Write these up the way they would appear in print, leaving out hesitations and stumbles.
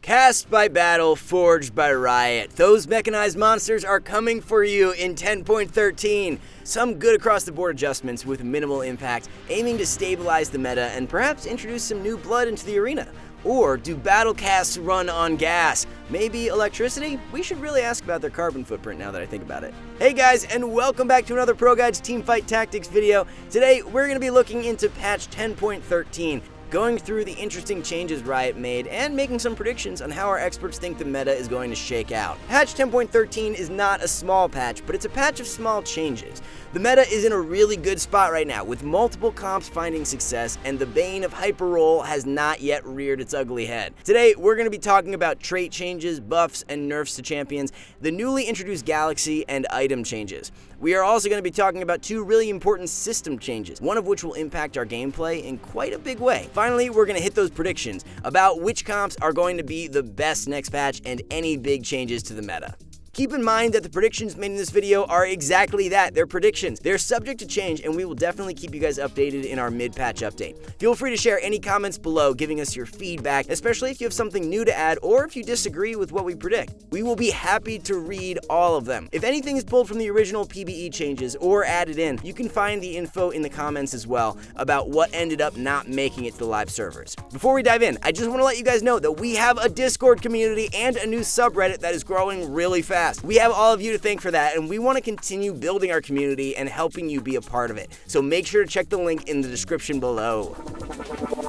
Cast by battle, forged by riot. Those mechanized monsters are coming for you in 10.13. Some good across-the-board adjustments with minimal impact, aiming to stabilize the meta and perhaps introduce some new blood into the arena. Or do battle casts run on gas? Maybe electricity? We should really ask about their carbon footprint now that I think about it. Hey guys, and welcome back to another ProGuides Teamfight Tactics video. Today, we're going to be looking into patch 10.13. Going through the interesting changes Riot made, and making some predictions on how our experts think the meta is going to shake out. Patch 10.13 is not a small patch, but it's a patch of small changes. The meta is in a really good spot right now, with multiple comps finding success, and the bane of hyper-roll has not yet reared its ugly head. Today, we're going to be talking about trait changes, buffs, and nerfs to champions, the newly introduced galaxy, and item changes. We are also going to be talking about two really important system changes, one of which will impact our gameplay in quite a big way. Finally, we're going to hit those predictions about which comps are going to be the best next patch and any big changes to the meta. Keep in mind that the predictions made in this video are exactly that, they're predictions. They're subject to change, and we will definitely keep you guys updated in our mid-patch update. Feel free to share any comments below, giving us your feedback, especially if you have something new to add or if you disagree with what we predict. We will be happy to read all of them. If anything is pulled from the original PBE changes or added in, you can find the info in the comments as well about what ended up not making it to the live servers. Before we dive in, I just want to let you guys know that we have a Discord community and a new subreddit that is growing really fast. We have all of you to thank for that, and we want to continue building our community and helping you be a part of it. So make sure to check the link in the description below.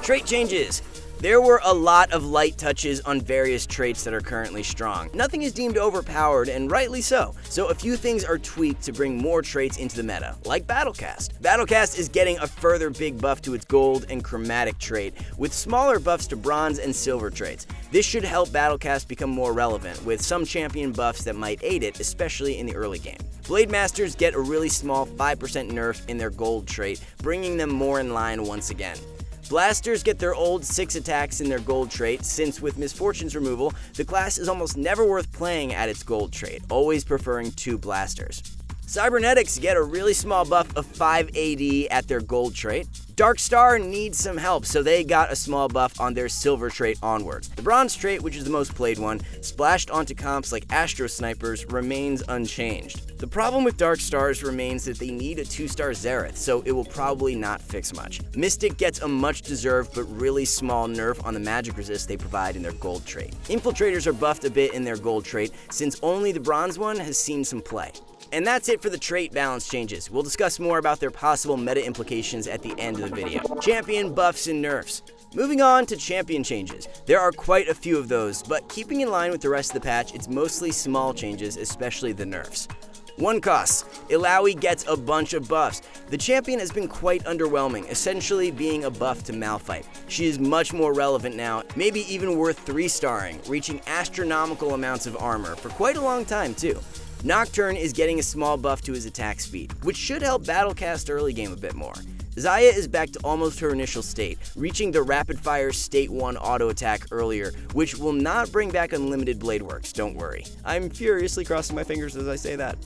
Trait changes. There were a lot of light touches on various traits that are currently strong. Nothing is deemed overpowered, and rightly so. So a few things are tweaked to bring more traits into the meta, like Battlecast. Battlecast is getting a further big buff to its gold and chromatic trait, with smaller buffs to bronze and silver traits. This should help Battlecast become more relevant, with some champion buffs that might aid it, especially in the early game. Blade Masters get a really small 5% nerf in their gold trait, bringing them more in line once again. Blasters get their old 6 attacks in their gold trait, since with Misfortune's removal, the class is almost never worth playing at its gold trait, always preferring 2 blasters. Cybernetics get a really small buff of 5 AD at their gold trait. Dark Star needs some help, so they got a small buff on their silver trait onwards. The bronze trait, which is the most played one, splashed onto comps like Astro Snipers, remains unchanged. The problem with Dark Stars remains that they need a 2-star Xerath, so it will probably not fix much. Mystic gets a much deserved but really small nerf on the magic resist they provide in their gold trait. Infiltrators are buffed a bit in their gold trait, since only the bronze one has seen some play. And that's it for the trait balance changes. We'll discuss more about their possible meta implications at the end of the video. Champion buffs and nerfs. Moving on to champion changes. There are quite a few of those, but keeping in line with the rest of the patch, it's mostly small changes, especially the nerfs. 1 costs. Illaoi gets a bunch of buffs. The champion has been quite underwhelming, essentially being a buff to Malphite. She is much more relevant now, maybe even worth 3-starring, reaching astronomical amounts of armor for quite a long time too. Nocturne is getting a small buff to his attack speed, which should help Battlecast early game a bit more. Xayah is back to almost her initial state, reaching the rapid-fire State 1 auto attack earlier, which will not bring back unlimited blade works, don't worry. I'm furiously crossing my fingers as I say that.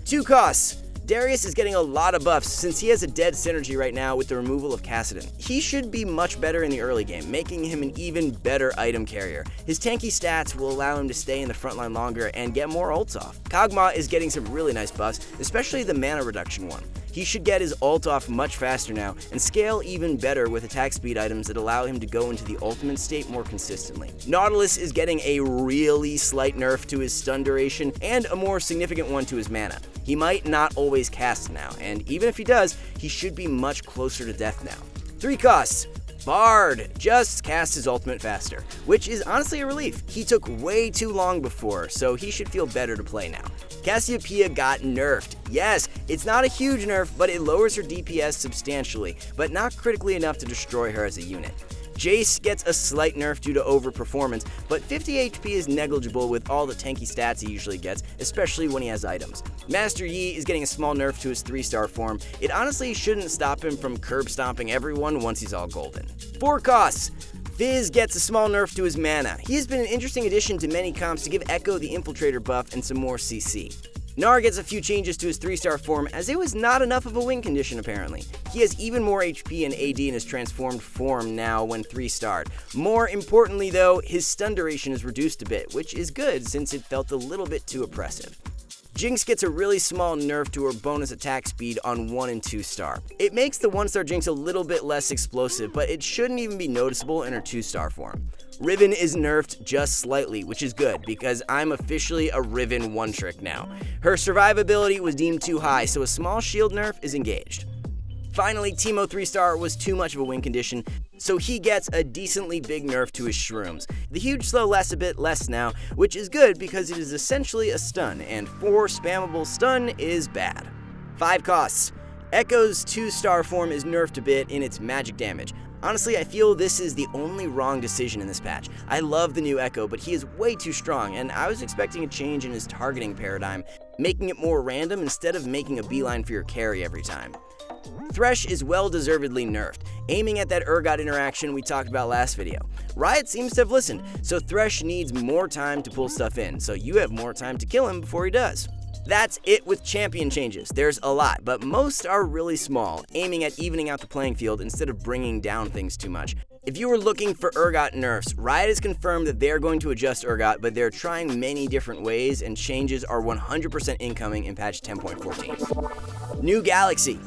2 costs. Darius is getting a lot of buffs since he has a dead synergy right now with the removal of Kassadin. He should be much better in the early game, making him an even better item carrier. His tanky stats will allow him to stay in the front line longer and get more ults off. Kog'Maw is getting some really nice buffs, especially the mana reduction one. He should get his ult off much faster now and scale even better with attack speed items that allow him to go into the ultimate state more consistently. Nautilus is getting a really slight nerf to his stun duration and a more significant one to his mana. He might not always cast now, and even if he does, he should be much closer to death now. 3 costs. Bard just casts his ultimate faster, which is honestly a relief. He took way too long before, so he should feel better to play now. Cassiopeia got nerfed. Yes, it's not a huge nerf, but it lowers her DPS substantially, but not critically enough to destroy her as a unit. Jace gets a slight nerf due to overperformance, but 50 HP is negligible with all the tanky stats he usually gets, especially when he has items. Master Yi is getting a small nerf to his 3-star form. It honestly shouldn't stop him from curb stomping everyone once he's all golden. 4 costs. Fizz gets a small nerf to his mana. He has been an interesting addition to many comps to give Echo the Infiltrator buff and some more CC. Gnar gets a few changes to his 3-star form as it was not enough of a win condition apparently. He has even more HP and AD in his transformed form now when 3-starred. More importantly though, his stun duration is reduced a bit, which is good since it felt a little bit too oppressive. Jinx gets a really small nerf to her bonus attack speed on 1 and 2-star. It makes the 1-star Jinx a little bit less explosive, but it shouldn't even be noticeable in her 2-star form. Riven is nerfed just slightly, which is good because I'm officially a Riven one-trick now. Her survivability was deemed too high, so a small shield nerf is engaged. Finally, Teemo 3-star was too much of a win condition, so he gets a decently big nerf to his shrooms. The huge slow lasts a bit less now, which is good because it is essentially a stun, and 4 spammable stun is bad. 5 costs. Echo's 2-star form is nerfed a bit in its magic damage. Honestly, I feel this is the only wrong decision in this patch. I love the new Echo, but he is way too strong, and I was expecting a change in his targeting paradigm, making it more random instead of making a beeline for your carry every time. Thresh is well-deservedly nerfed, aiming at that Urgot interaction we talked about last video. Riot seems to have listened, so Thresh needs more time to pull stuff in, so you have more time to kill him before he does. That's it with champion changes. There's a lot, but most are really small, aiming at evening out the playing field instead of bringing down things too much. If you were looking for Urgot nerfs, Riot has confirmed that they're going to adjust Urgot, but they're trying many different ways, and changes are 100% incoming in patch 10.14. New Galaxy.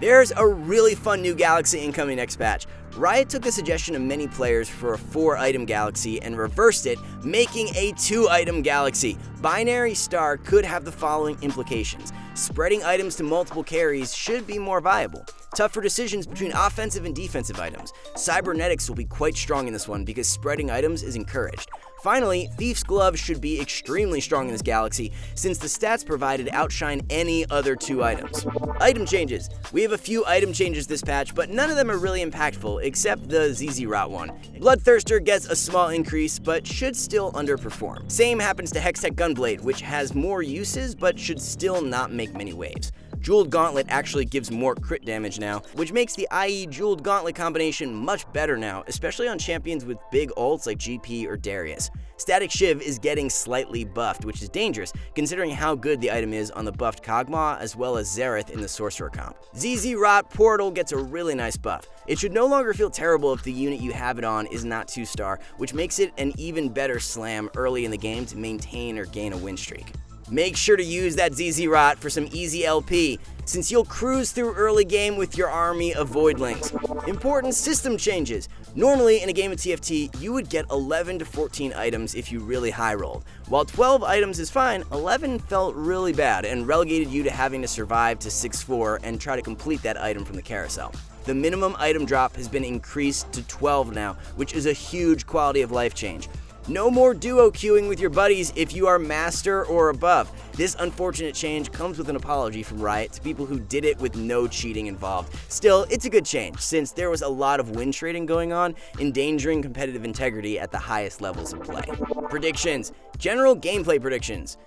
There's a really fun new galaxy incoming next patch. Riot took the suggestion of many players for a 4-item galaxy and reversed it, making a 2-item galaxy. Binary Star could have the following implications. Spreading items to multiple carries should be more viable. Tougher decisions between offensive and defensive items. Cybernetics will be quite strong in this one because spreading items is encouraged. Finally, Thief's Glove should be extremely strong in this galaxy since the stats provided outshine any other 2 items. Item changes. We have a few item changes this patch, but none of them are really impactful except the ZZ Rot one. Bloodthirster gets a small increase, but should still underperform. Same happens to Hextech Gunblade, which has more uses but should still not make many waves. Jeweled Gauntlet actually gives more crit damage now, which makes the IE Jeweled Gauntlet combination much better now, especially on champions with big ults like GP or Darius. Static Shiv is getting slightly buffed, which is dangerous considering how good the item is on the buffed Kog'Maw as well as Xerath in the Sorcerer comp. ZZ Rot Portal gets a really nice buff. It should no longer feel terrible if the unit you have it on is not 2-star, which makes it an even better slam early in the game to maintain or gain a win streak. Make sure to use that ZZ Rot for some easy LP, since you'll cruise through early game with your army of Voidlings. Important system changes. Normally in a game of TFT, you would get 11 to 14 items if you really high rolled. While 12 items is fine, 11 felt really bad and relegated you to having to survive to 6-4 and try to complete that item from the carousel. The minimum item drop has been increased to 12 now, which is a huge quality of life change. No more duo queuing with your buddies if you are master or above. This unfortunate change comes with an apology from Riot to people who did it with no cheating involved. Still, it's a good change since there was a lot of win trading going on, endangering competitive integrity at the highest levels of play. Predictions. General gameplay predictions.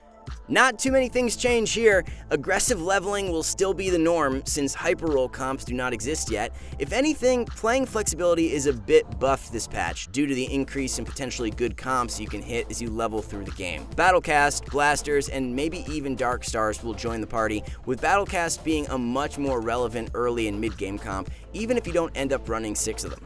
Not too many things change here. Aggressive leveling will still be the norm since hyper-roll comps do not exist yet. If anything, playing flexibility is a bit buffed this patch due to the increase in potentially good comps you can hit as you level through the game. Battlecast, Blasters, and maybe even Dark Stars will join the party, with Battlecast being a much more relevant early and mid-game comp, even if you don't end up running 6 of them.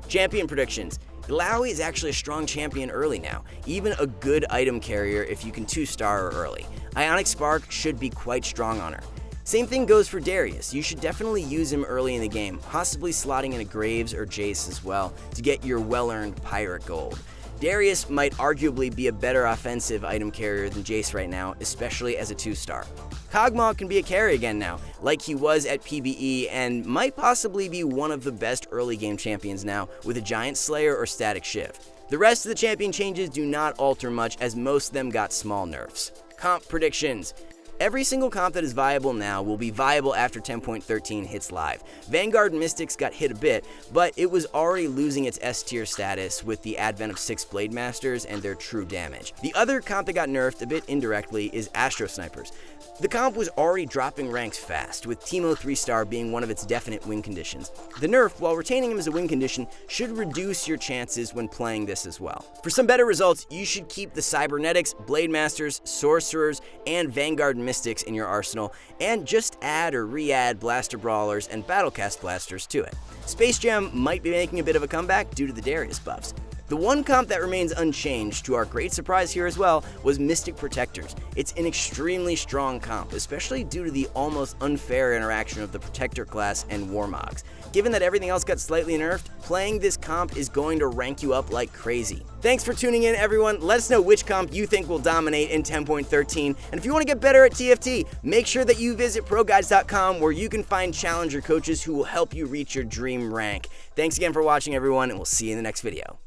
Champion predictions. Illaoi is actually a strong champion early now, even a good item carrier if you can 2-star her early. Ionic Spark should be quite strong on her. Same thing goes for Darius. You should definitely use him early in the game, possibly slotting in a Graves or Jace as well to get your well-earned Pirate Gold. Darius might arguably be a better offensive item carrier than Jace right now, especially as a 2-star. Kog'Maw can be a carry again now, like he was at PvE, and might possibly be one of the best early game champions now with a Giant Slayer or Static Shiv. The rest of the champion changes do not alter much as most of them got small nerfs. Comp predictions. Every single comp that is viable now will be viable after 10.13 hits live. Vanguard and Mystics got hit a bit, but it was already losing its S tier status with the advent of 6 Blade Masters and their true damage. The other comp that got nerfed a bit indirectly is Astro Snipers. The comp was already dropping ranks fast, with Teemo 3-star being one of its definite win conditions. The nerf, while retaining him as a win condition, should reduce your chances when playing this as well. For some better results, you should keep the Cybernetics, Blade Masters, Sorcerers, and Vanguard Mystics in your arsenal, and just add or re-add Blaster Brawlers and Battlecast Blasters to it. Space Jam might be making a bit of a comeback due to the Darius buffs. The one comp that remains unchanged, to our great surprise here as well, was Mystic Protectors. It's an extremely strong comp, especially due to the almost unfair interaction of the Protector class and Warmogs. Given that everything else got slightly nerfed, playing this comp is going to rank you up like crazy. Thanks for tuning in, everyone. Let us know which comp you think will dominate in 10.13, and if you want to get better at TFT, make sure that you visit ProGuides.com, where you can find challenger coaches who will help you reach your dream rank. Thanks again for watching, everyone, and we'll see you in the next video.